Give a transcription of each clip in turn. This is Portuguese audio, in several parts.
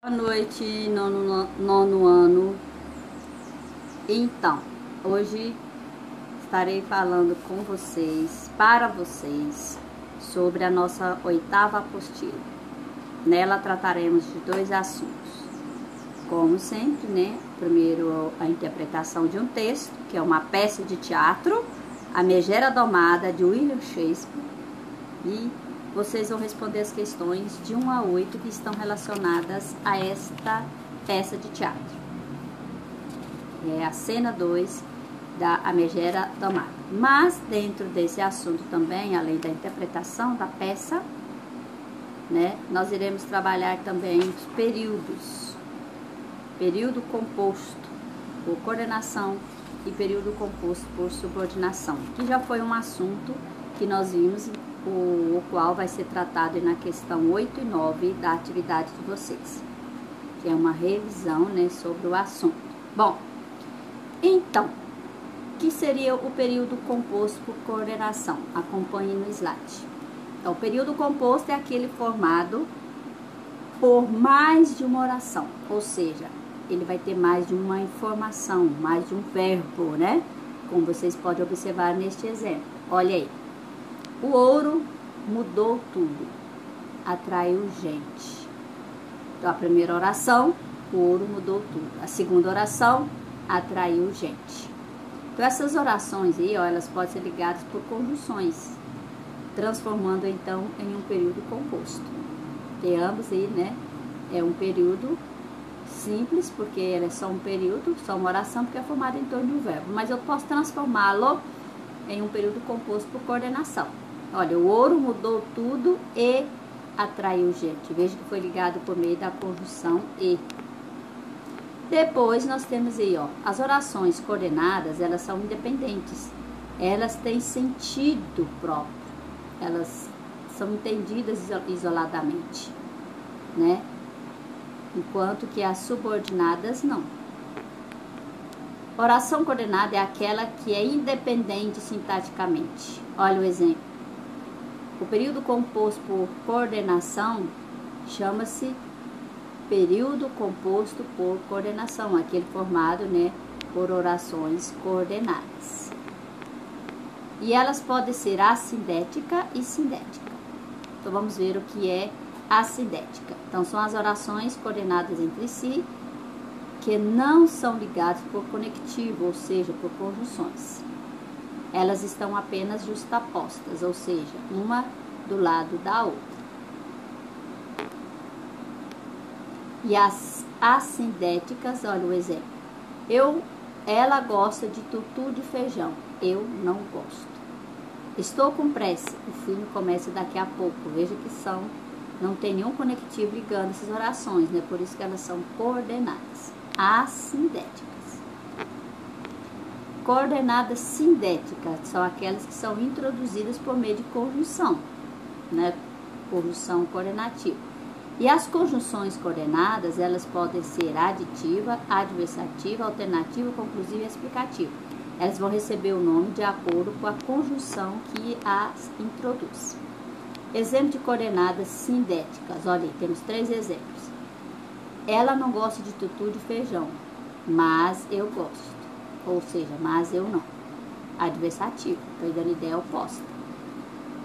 Boa noite, nono ano. Então, hoje estarei falando com vocês, para vocês, sobre a nossa oitava apostila. Nela trataremos de dois assuntos. Como sempre, né? Primeiro, a interpretação de um texto, que é uma peça de teatro, A Megera Domada, de William Shakespeare. E vocês vão responder as questões de 1 a 8 que estão relacionadas a esta peça de teatro. É a cena 2 da A Megera Domada. Mas dentro desse assunto também, além da interpretação da peça, né, nós iremos trabalhar também os períodos. Período composto por coordenação e período composto por subordinação, que já foi um assunto que nós vimos, o qual vai ser tratado na questão 8 e 9 da atividade de vocês, que é uma revisão, né, sobre o assunto. Bom, então, o que seria o período composto por coordenação? Acompanhe no slide. Então, o período composto é aquele formado por mais de uma oração, ou seja, ele vai ter mais de uma informação, mais de um verbo, né? Como vocês podem observar neste exemplo. Olha aí. O ouro mudou tudo, atraiu gente. Então, a primeira oração, o ouro mudou tudo. A segunda oração, atraiu gente. Então, essas orações aí, ó, elas podem ser ligadas por conjunções, transformando, então, em um período composto. Porque ambos aí, né, é um período simples, porque ele é só um período, só uma oração, porque é formado em torno de um verbo. Mas eu posso transformá-lo em um período composto por coordenação. Olha, o ouro mudou tudo e atraiu gente. Veja que foi ligado por meio da conjunção e. Depois nós temos aí, ó, as orações coordenadas, elas são independentes. Elas têm sentido próprio. Elas são entendidas isoladamente, né? Enquanto que as subordinadas não. Oração coordenada é aquela que é independente sintaticamente. Olha o exemplo. O período composto por coordenação chama-se período composto por coordenação, aquele formado, né, por orações coordenadas. E elas podem ser assindética e sindética. Então vamos ver o que é assindética. Então são as orações coordenadas entre si que não são ligadas por conectivo, ou seja, por conjunções. Elas estão apenas justapostas, ou seja, uma do lado da outra. E as assindéticas, olha o exemplo. Ela gosta de tutu de feijão, eu não gosto. Estou com pressa, o filme começa daqui a pouco. Veja que não tem nenhum conectivo ligando essas orações, né? Por isso que elas são coordenadas. Assindéticas. Coordenadas sindéticas são aquelas que são introduzidas por meio de conjunção, né? Conjunção coordenativa. E as conjunções coordenadas, elas podem ser aditiva, adversativa, alternativa, conclusiva e explicativa. Elas vão receber o nome de acordo com a conjunção que as introduz. Exemplo de coordenadas sindéticas. Olha aí, temos 3 exemplos. Ela não gosta de tutu de feijão, mas eu gosto. Ou seja, mas eu não. Adversativo, estou dando ideia oposta.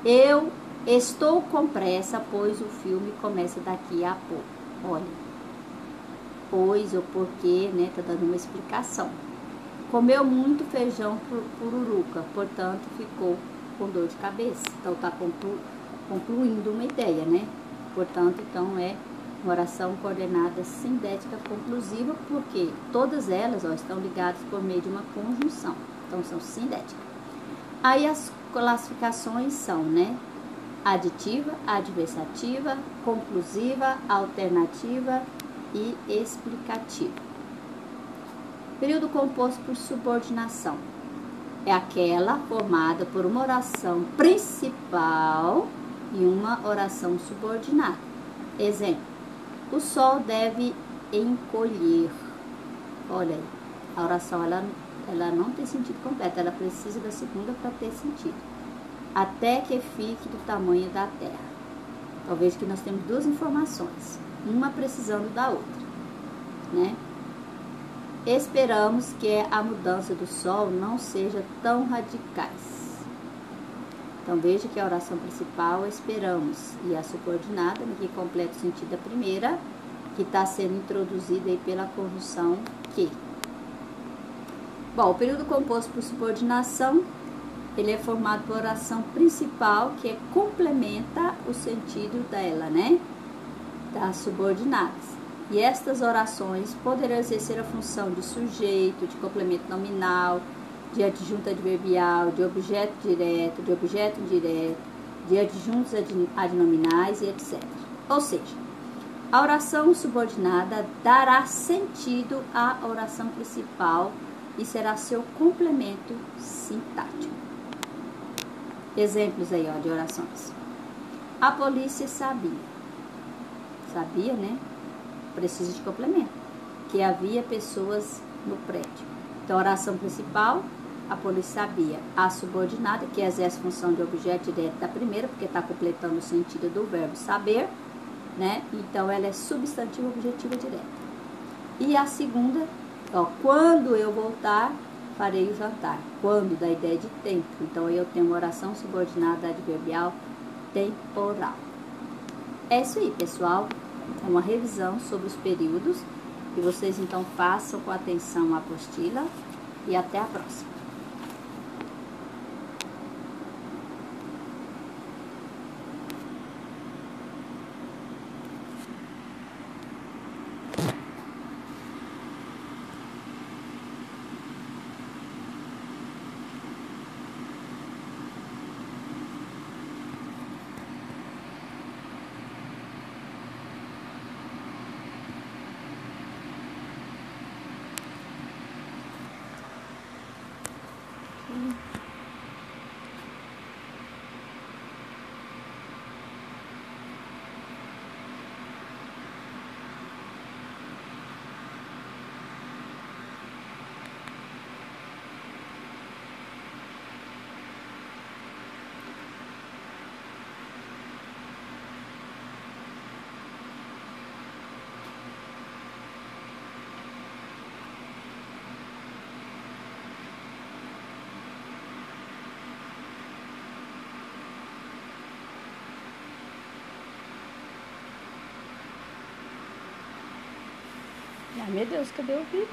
Eu estou com pressa, pois o filme começa daqui a pouco. Olha, pois ou porque, né, tá dando uma explicação. Comeu muito feijão pururuca, portanto ficou com dor de cabeça. Então tá concluindo uma ideia, né? Portanto, então é uma oração coordenada sindética conclusiva, porque todas elas, ó, estão ligadas por meio de uma conjunção. Então são sindéticas. Aí as classificações são, né, aditiva, adversativa, conclusiva, alternativa e explicativa. Período composto por subordinação é aquela formada por uma oração principal e uma oração subordinada. Exemplo: o sol deve encolher. Olha aí, a oração ela não tem sentido completo, ela precisa da segunda para ter sentido. Até que fique do tamanho da terra. Talvez que nós temos 2 informações. uma precisando da outra, né? Esperamos que a mudança do sol não seja tão radicais. Então veja que a oração principal é esperamos e a subordinada, que completa o sentido da primeira, que está sendo introduzida aí pela conjunção que. Bom, o período composto por subordinação, ele é formado por oração principal, que complementa o sentido dela, né? Das subordinadas. E estas orações poderão exercer a função de sujeito, de complemento nominal, de adjunto adverbial, de objeto direto, de objeto indireto, de adjuntos adnominais e etc. Ou seja, a oração subordinada dará sentido à oração principal e será seu complemento sintático. Exemplos aí, ó, de orações. A polícia sabia. Sabia, né? Precisa de complemento. Que havia pessoas no prédio. Então, a oração principal, a polícia sabia. A subordinada, que exerce função de objeto direto da primeira, porque está completando o sentido do verbo saber, né? Então, ela é substantivo objetiva direta. E a segunda, ó, quando eu voltar, farei o jantar. Quando, da ideia de tempo. Então, eu tenho uma oração subordinada adverbial temporal. É isso aí, pessoal. É uma revisão sobre os períodos. E vocês, então, façam com atenção a apostila. E até a próxima. Ai, meu Deus, cadê o vídeo?